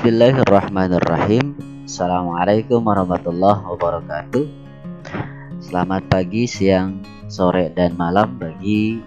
Bismillahirrahmanirrahim. Assalamualaikum warahmatullahi wabarakatuh. Selamat pagi, siang, sore, dan malam bagi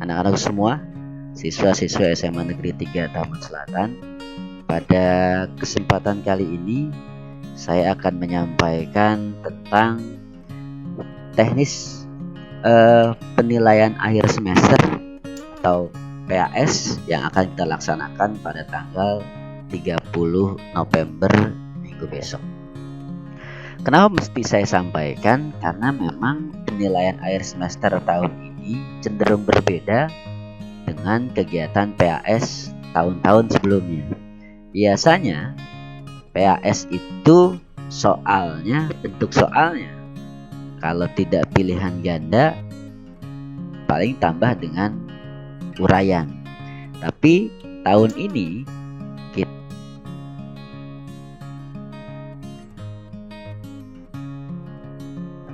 anak-anak semua, siswa-siswa SMA Negeri 3 Taman Selatan. Pada kesempatan kali ini saya akan menyampaikan tentang teknis penilaian akhir semester atau PAS yang akan kita laksanakan pada tanggal 30 November minggu besok. Kenapa mesti saya sampaikan? Karena memang penilaian akhir semester tahun ini cenderung berbeda dengan kegiatan PAS tahun-tahun sebelumnya. Biasanya PAS itu bentuk soalnya kalau tidak pilihan ganda paling tambah dengan uraian. Tapi tahun ini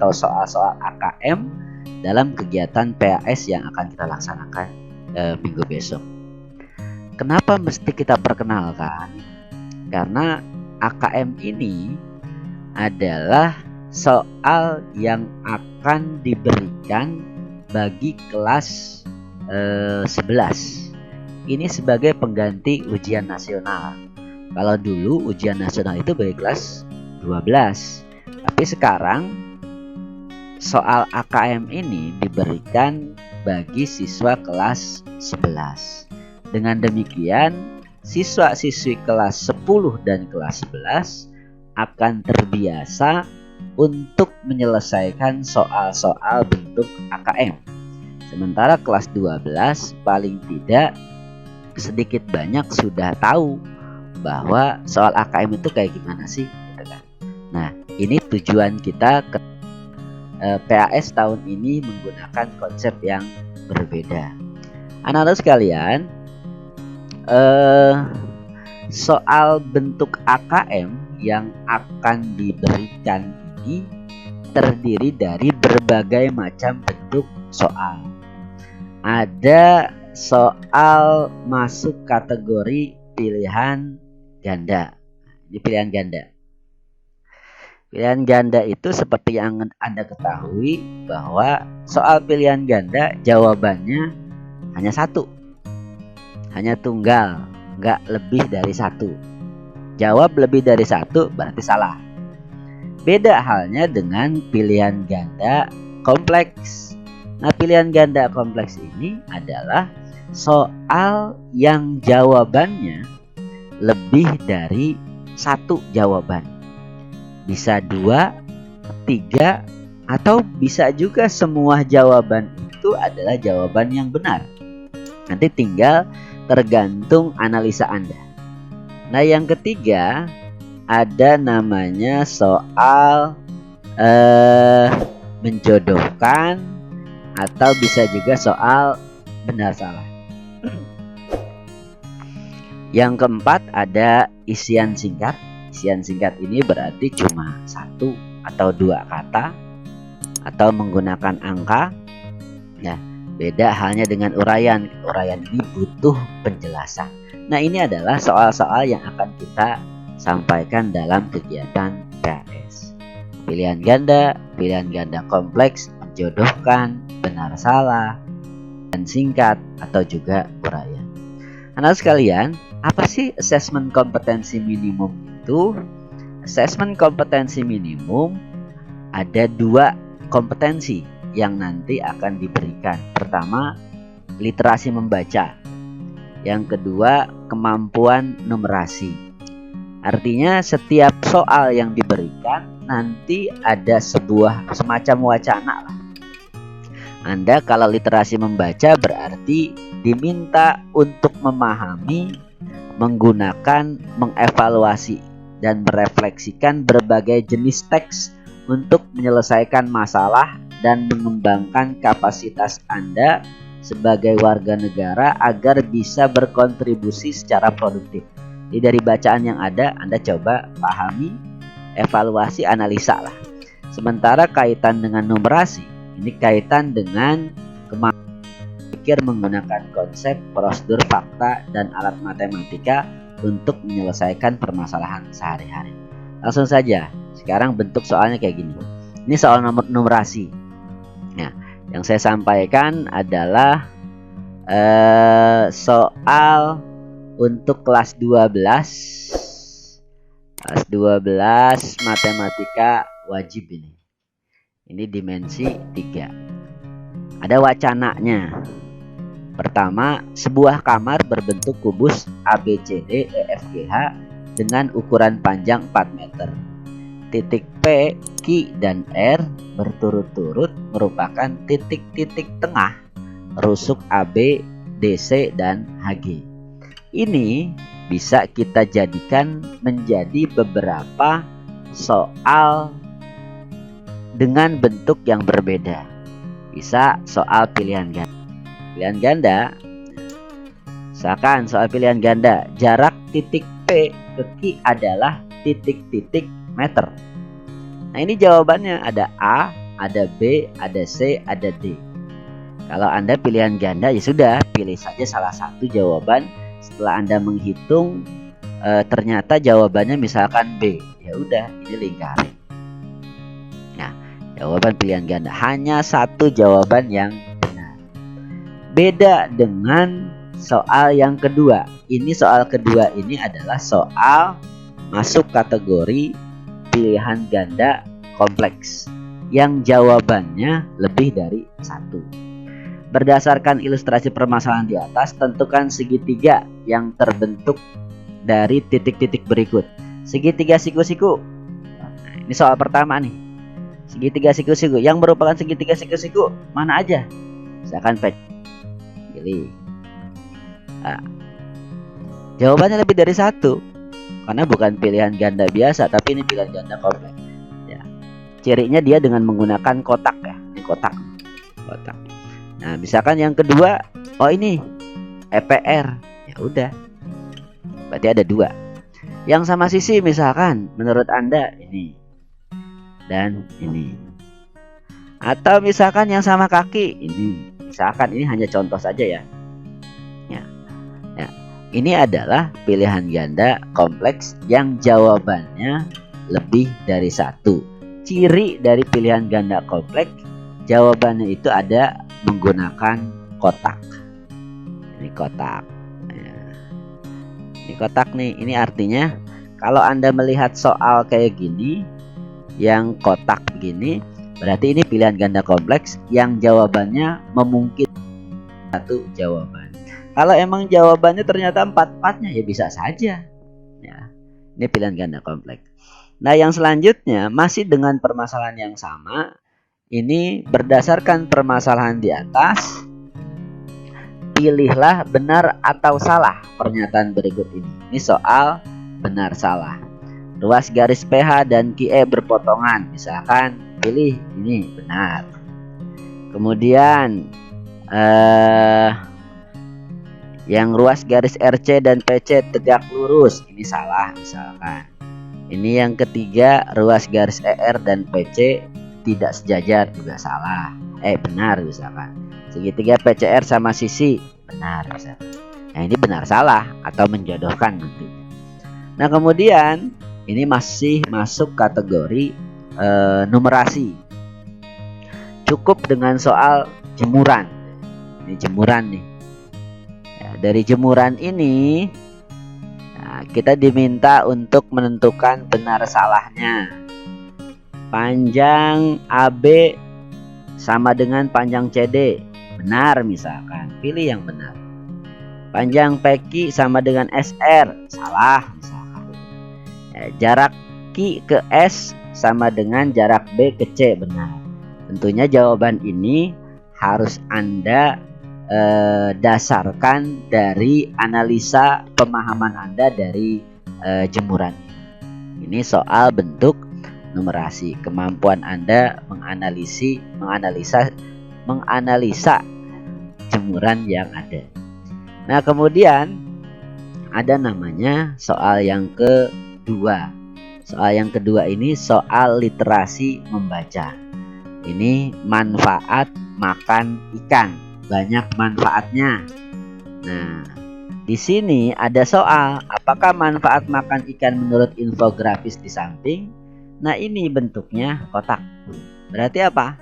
atau soal-soal AKM dalam kegiatan PAS yang akan kita laksanakan minggu besok. Kenapa mesti kita perkenalkan? Karena AKM ini adalah soal yang akan diberikan bagi kelas 11. Ini sebagai pengganti ujian nasional. Kalau dulu ujian nasional itu bagi kelas 12, tapi sekarang soal AKM ini diberikan bagi siswa kelas 11. Dengan demikian, siswa-siswi kelas 10 dan kelas 11 akan terbiasa untuk menyelesaikan soal-soal bentuk AKM. Sementara kelas 12 paling tidak sedikit banyak sudah tahu bahwa soal AKM itu kayak gimana sih, gitu kan. Nah, ini tujuan kita ke PAS tahun ini menggunakan konsep yang berbeda. Anak-anak sekalian, soal bentuk AKM yang akan diberikan ini terdiri dari berbagai macam bentuk soal. Ada soal masuk kategori pilihan ganda. Ini pilihan ganda. Pilihan ganda itu seperti yang Anda ketahui bahwa soal pilihan ganda jawabannya hanya satu, hanya tunggal, nggak lebih dari satu. Jawab lebih dari satu berarti salah. Beda halnya dengan pilihan ganda kompleks. Nah, pilihan ganda kompleks ini adalah soal yang jawabannya lebih dari satu jawaban. Bisa 2, 3, atau bisa juga semua jawaban itu adalah jawaban yang benar. Nanti tinggal tergantung analisa Anda. Nah, yang ketiga ada namanya soal menjodohkan atau bisa juga soal benar salah. Yang keempat ada isian singkat. Isian singkat ini berarti cuma 1 atau 2 kata atau menggunakan angka. Ya, beda halnya dengan uraian. Uraian ini butuh penjelasan. Nah, ini adalah soal-soal yang akan kita sampaikan dalam kegiatan PAS. Pilihan ganda kompleks, menjodohkan, benar salah, dan singkat atau juga uraian. Anak sekalian, apa sih asesmen kompetensi minimum itu? Asesmen kompetensi minimum ada 2 kompetensi yang nanti akan diberikan. Pertama, literasi membaca. Yang kedua, kemampuan numerasi. Artinya setiap soal yang diberikan nanti ada semacam wacana lah. Anda kalau literasi membaca berarti diminta untuk memahami, menggunakan, mengevaluasi, dan merefleksikan berbagai jenis teks untuk menyelesaikan masalah dan mengembangkan kapasitas Anda sebagai warga negara agar bisa berkontribusi secara produktif. Jadi dari bacaan yang ada, Anda coba pahami, evaluasi, analisa lah. Sementara kaitan dengan numerasi, ini kaitan dengan kemampuan berpikir menggunakan konsep, prosedur, fakta, dan alat matematika untuk menyelesaikan permasalahan sehari-hari. Langsung saja, sekarang bentuk soalnya kayak gini. Ini soal numerasi. Nah, yang saya sampaikan adalah soal untuk kelas 12. Kelas 12 matematika wajib ini. Ini dimensi 3. Ada wacananya. Pertama, sebuah kamar berbentuk kubus ABCD EFGH dengan ukuran panjang 4 meter. Titik P, Q, dan R berturut-turut merupakan titik-titik tengah rusuk AB, DC, dan HG. Ini bisa kita jadikan menjadi beberapa soal dengan bentuk yang berbeda. Bisa soal pilihan ganda. Pilihan ganda, misalkan soal pilihan ganda, jarak titik P ke Q adalah titik-titik meter. Nah, ini jawabannya ada A, ada B, ada C, ada D. Kalau Anda pilihan ganda, ya sudah, pilih saja salah satu jawaban. Setelah Anda menghitung, ternyata jawabannya misalkan B, ya udah, ini lingkarin. Nah, jawaban pilihan ganda hanya satu jawaban yang benar. Beda dengan soal yang kedua. Ini soal kedua ini adalah soal masuk kategori pilihan ganda kompleks yang jawabannya lebih dari satu. Berdasarkan ilustrasi permasalahan di atas, tentukan segitiga yang terbentuk dari titik-titik berikut. Segitiga siku-siku. Nah, ini soal pertama nih. Segitiga siku-siku yang merupakan segitiga siku-siku mana aja? Misalkan pilih. Nah, jawabannya lebih dari satu. Karena bukan pilihan ganda biasa, tapi ini pilihan ganda kompleks. Ya. Cirinya dia dengan menggunakan kotak ya. Ini kotak. Nah, misalkan yang kedua, oh ini EPR. Ya udah. Berarti ada 2. Yang sama sisi misalkan menurut Anda ini dan ini. Atau misalkan yang sama kaki ini. Misalkan ini hanya contoh saja ya. Ini adalah pilihan ganda kompleks yang jawabannya lebih dari satu. Ciri dari pilihan ganda kompleks, jawabannya itu ada menggunakan kotak. Ini kotak. Ini kotak nih. Ini artinya kalau Anda melihat soal kayak gini, yang kotak begini, berarti ini pilihan ganda kompleks yang jawabannya memungkinkan satu jawaban. Kalau emang jawabannya ternyata 4-4-nya, ya bisa saja. Ya, ini pilihan ganda kompleks. Nah, yang selanjutnya masih dengan permasalahan yang sama. Ini berdasarkan permasalahan di atas. Pilihlah benar atau salah pernyataan berikut ini. Ini soal benar salah. Ruas garis PH dan QE berpotongan. Misalkan pilih ini benar. Kemudian yang ruas garis RC dan PC tegak lurus, ini salah misalkan. Ini yang ketiga, ruas garis ER dan PC tidak sejajar, juga salah. Benar misalkan. Segitiga PCR sama sisi, benar misalkan. Nah, ini benar salah atau menjodohkan nanti. Nah, kemudian ini masih masuk kategori numerasi. Cukup dengan soal jemuran. Ini jemuran nih. Dari jemuran ini, nah, kita diminta untuk menentukan benar salahnya. Panjang AB sama dengan panjang CD, benar misalkan, pilih yang benar. Panjang PQ sama dengan SR, salah misalkan. Jarak Q ke S sama dengan jarak B ke C, benar. Tentunya jawaban ini harus Anda dasarkan dari analisa pemahaman Anda dari jemuran. Ini soal bentuk numerasi, kemampuan Anda menganalisa jemuran yang ada. Nah, kemudian ada namanya soal yang kedua. Soal yang kedua ini soal literasi membaca. Ini manfaat makan ikan. Banyak manfaatnya. Nah, Di sini ada soal, apakah manfaat makan ikan menurut infografis di samping? Nah, ini bentuknya kotak. Berarti apa?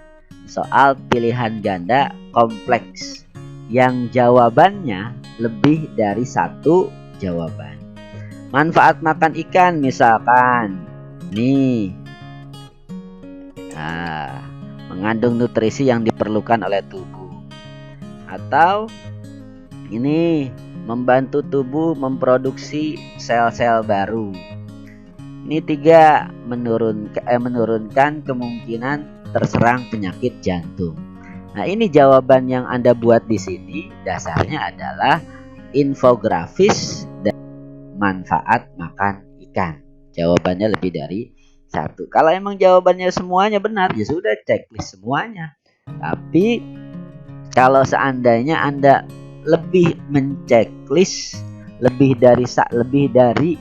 Soal pilihan ganda kompleks yang jawabannya lebih dari satu jawaban. Manfaat makan ikan misalkan nih, mengandung nutrisi yang diperlukan oleh tubuh, atau ini membantu tubuh memproduksi sel-sel baru. Ini 3, menurunkan kemungkinan terserang penyakit jantung. Nah, ini jawaban yang Anda buat di sini dasarnya adalah infografis dan manfaat makan ikan. Jawabannya lebih dari 1. Kalau emang jawabannya semuanya benar, ya sudah, checklist semuanya. Tapi kalau seandainya Anda lebih menceklis lebih dari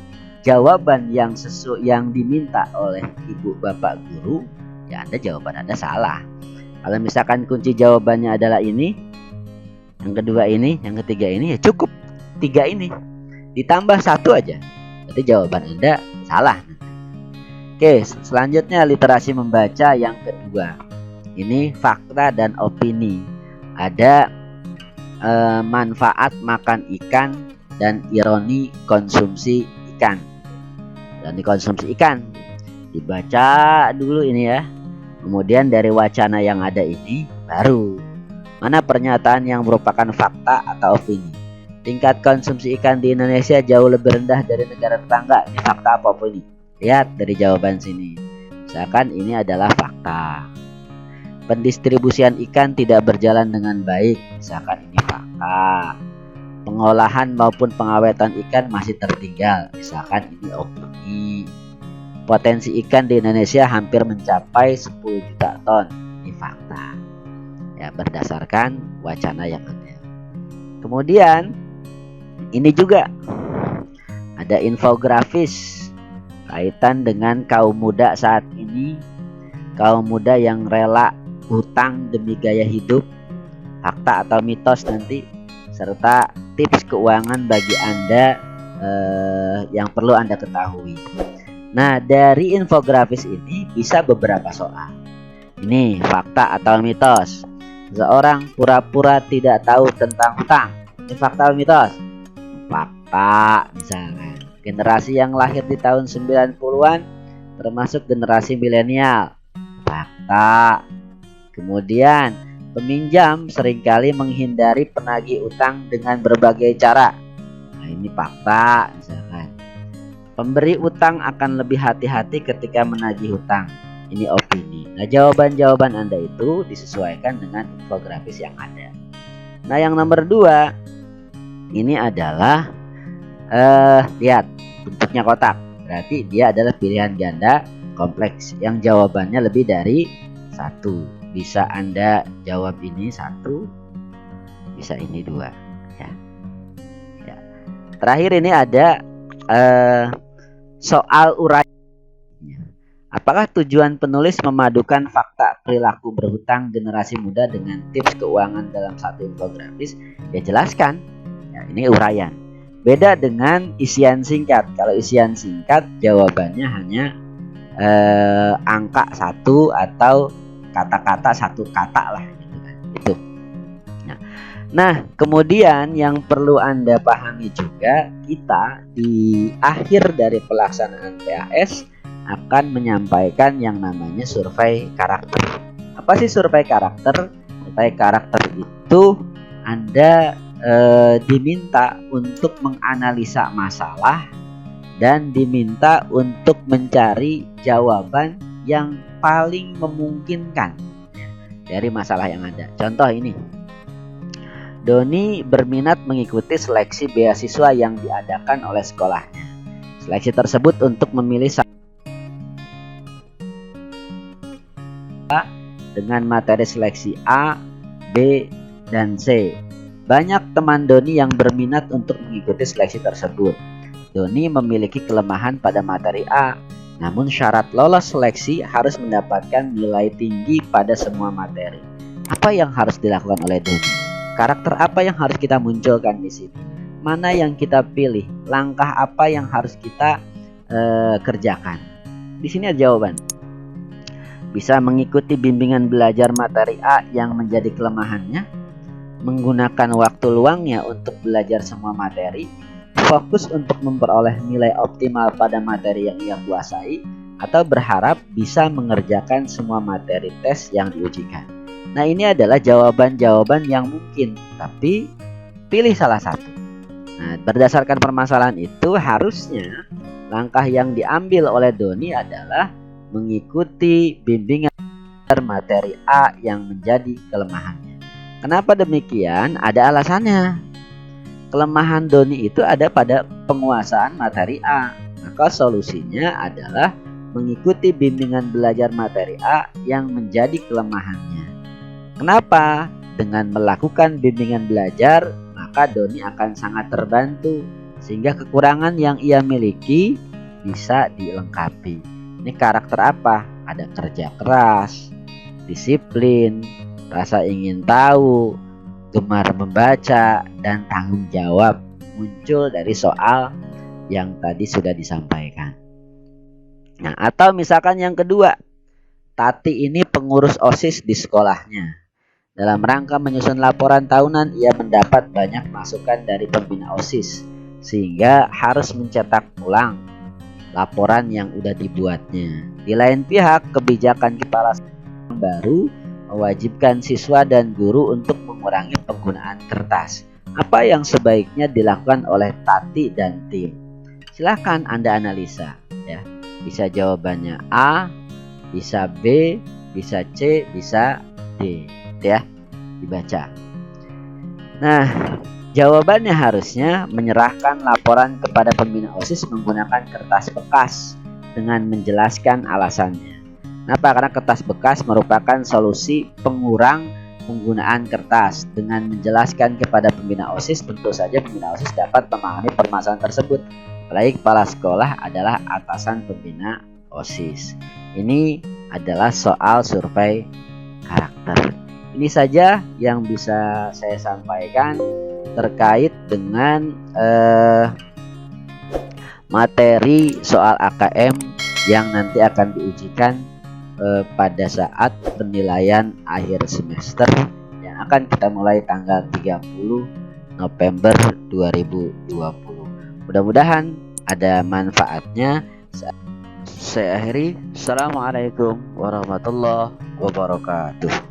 jawaban yang yang diminta oleh ibu bapak guru, ya jawaban Anda salah. Kalau misalkan kunci jawabannya adalah ini, yang kedua ini, yang ketiga ini, ya cukup 3 ini ditambah 1 aja, berarti jawaban Anda salah. Oke, selanjutnya literasi membaca yang kedua. Ini fakta dan opini. Ada manfaat makan ikan dan ironi konsumsi ikan. Dan dikonsumsi ikan dibaca dulu ini ya. Kemudian dari wacana yang ada ini baru mana pernyataan yang merupakan fakta atau opini. Tingkat konsumsi ikan di Indonesia jauh lebih rendah dari negara tetangga. Ini fakta apa opini? Lihat dari jawaban sini. Misalkan ini adalah fakta. Pendistribusian ikan tidak berjalan dengan baik, misalkan ini fakta. Pengolahan maupun pengawetan ikan masih tertinggal, misalkan ini opini. Potensi ikan di Indonesia hampir mencapai 10 juta ton, ini fakta. Ya, berdasarkan wacana yang ada. Kemudian ini juga ada infografis kaitan dengan kaum muda saat ini, kaum muda yang rela hutang demi gaya hidup, fakta atau mitos nanti, serta tips keuangan bagi Anda yang perlu Anda ketahui. Nah, dari infografis ini bisa beberapa soal. Ini fakta atau mitos. Seorang pura-pura tidak tahu tentang hutang. Ini fakta atau mitos? Fakta, misalnya. Generasi yang lahir di tahun 90-an termasuk generasi milenial. Fakta. Kemudian, peminjam seringkali menghindari penagih utang dengan berbagai cara. Nah, ini fakta, misalkan. Pemberi utang akan lebih hati-hati ketika menagih hutang. Ini opini. Nah, jawaban-jawaban Anda itu disesuaikan dengan infografis yang ada. Nah, yang nomor 2 ini adalah lihat bentuknya kotak. Berarti dia adalah pilihan ganda kompleks yang jawabannya lebih dari 1. Bisa Anda jawab ini 1, bisa ini 2 ya. Ya. Terakhir ini ada soal uraian. Apakah tujuan penulis memadukan fakta perilaku berhutang generasi muda dengan tips keuangan dalam satu infografis? Ya, jelaskan. Ya, ini uraian. Beda dengan isian singkat. Kalau isian singkat jawabannya hanya angka 1 atau kata-kata 1 kata lah gitu kan. Itu. Nah, kemudian yang perlu Anda pahami juga, kita di akhir dari pelaksanaan PAS akan menyampaikan yang namanya survei karakter. Apa sih survei karakter? Survei karakter itu Anda diminta untuk menganalisa masalah dan diminta untuk mencari jawaban yang paling memungkinkan dari masalah yang ada. Contoh ini, Doni berminat mengikuti seleksi beasiswa yang diadakan oleh sekolahnya. Seleksi tersebut untuk memilih dengan materi seleksi A, B, dan C. Banyak teman Doni yang berminat untuk mengikuti seleksi tersebut. Doni memiliki kelemahan pada materi A, namun syarat lolos seleksi harus mendapatkan nilai tinggi pada semua materi. Apa yang harus dilakukan oleh Doni? Karakter apa yang harus kita munculkan di sini? mana yang kita pilih, langkah apa yang harus kita kerjakan. Di sini ada jawaban. Bisa mengikuti bimbingan belajar materi A yang menjadi kelemahannya, menggunakan waktu luangnya untuk belajar semua materi, fokus untuk memperoleh nilai optimal pada materi yang ia kuasai, atau berharap bisa mengerjakan semua materi tes yang diujikan. Nah, ini adalah jawaban-jawaban yang mungkin, tapi pilih salah satu. Nah, berdasarkan permasalahan itu, harusnya langkah yang diambil oleh Doni adalah mengikuti bimbingan materi A yang menjadi kelemahannya. Kenapa demikian? Ada alasannya. Kelemahan Doni itu ada pada penguasaan materi A. Maka solusinya adalah mengikuti bimbingan belajar materi A yang menjadi kelemahannya. Kenapa? Dengan melakukan bimbingan belajar, maka Doni akan sangat terbantu sehingga kekurangan yang ia miliki bisa dilengkapi. Ini karakter apa? Ada kerja keras, disiplin, rasa ingin tahu, gemar membaca, dan tanggung jawab muncul dari soal yang tadi sudah disampaikan. Nah, atau misalkan yang kedua, Tati ini pengurus OSIS di sekolahnya. Dalam rangka menyusun laporan tahunan, ia mendapat banyak masukan dari pembina OSIS, sehingga harus mencetak ulang laporan yang udah dibuatnya. Di lain pihak, kebijakan kepala sekolah baru mewajibkan siswa dan guru untuk mengurangi penggunaan kertas. Apa yang sebaiknya dilakukan oleh Tati dan tim? Silahkan Anda analisa ya. Bisa jawabannya A, bisa B, bisa C, bisa D. Ya, dibaca. Nah, jawabannya harusnya menyerahkan laporan kepada pembina OSIS menggunakan kertas bekas dengan menjelaskan alasannya. Kenapa? Karena kertas bekas merupakan solusi pengurang penggunaan kertas. Dengan menjelaskan kepada pembina OSIS, tentu saja pembina OSIS dapat memahami permasalahan tersebut. Apalagi kepala sekolah adalah atasan pembina OSIS. Ini adalah soal survei karakter. Ini saja yang bisa saya sampaikan terkait dengan materi soal AKM yang nanti akan diujikan pada saat penilaian akhir semester yang akan kita mulai tanggal 30 November 2020. Mudah-mudahan ada manfaatnya. Saya akhiri. Assalamualaikum warahmatullahi wabarakatuh.